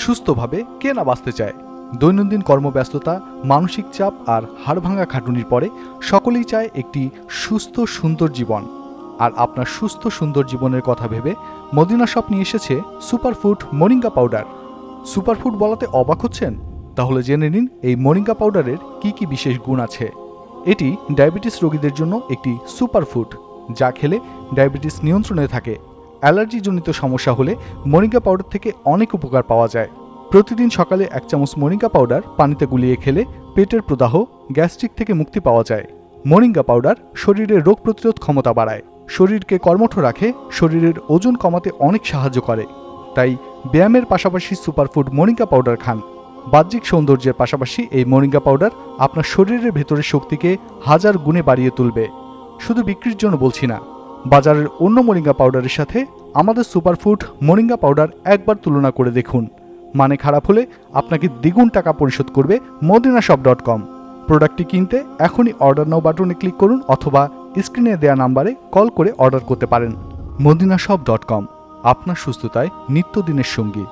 সুস্থভাবে কে না বাঁচতে চায়। দৈনন্দিন কর্মব্যস্ততা, মানসিক চাপ আর হাড়ভাঙা খাটুনির পরে সকলেই চায় একটি সুস্থ সুন্দর জীবন। আর আপনার সুস্থ সুন্দর জীবনের কথা ভেবে মদিনা শপ নিয়ে এসেছে সুপারফুড মোরিঙ্গা পাউডার। সুপারফুড বলাতে অবাক হচ্ছেন? তাহলে জেনে নিন এই মোরিঙ্গা পাউডারের কি কি বিশেষ গুণ আছে। এটি ডায়াবেটিস রোগীদের জন্য একটি সুপারফুড, যা খেলে ডায়াবেটিস নিয়ন্ত্রণে থাকে। অ্যালার্জিজনিত সমস্যা হলে মোরিঙ্গা পাউডার থেকে অনেক উপকার পাওয়া যায়। প্রতিদিন সকালে 1 চামচ মোরিঙ্গা পাউডার পানিতে গুলিয়ে খেলে পেটের প্রদাহ, গ্যাস্ট্রিক থেকে মুক্তি পাওয়া যায়। মোরিঙ্গা পাউডার শরীরের রোগ প্রতিরোধ ক্ষমতা বাড়ায়, শরীরকে কর্মঠ রাখে, শরীরের ওজন কমাতে অনেক সাহায্য করে। তাই ব্যায়ামের পাশাপাশি সুপারফুড মোরিঙ্গা পাউডার খান। বাহ্যিক সৌন্দর্যের পাশাপাশি এই মোরিঙ্গা পাউডার আপনার শরীরের ভেতরের শক্তিকে 1000 গুণে বাড়িয়ে তুলবে। শুধু বিক্রির জন্য বলছি না, বাজারের অন্য মোরিঙ্গা পাউডারের সাথে আমাদের সুপারফুড মোরিঙ্গা পাউডার একবার তুলনা করে দেখুন। মানে খারাপ হলে আপনাকে দ্বিগুণ টাকা পরিশোধ করবে modinashop.com। প্রোডাক্টটি কিনতে এখনই অর্ডার নাও বাটনে ক্লিক করুন অথবা স্ক্রিনে দেওয়া নাম্বারে কল করে অর্ডার করতে পারেন। modinashop.com, আপনার সুস্থতায় নিত্যদিনের সঙ্গী।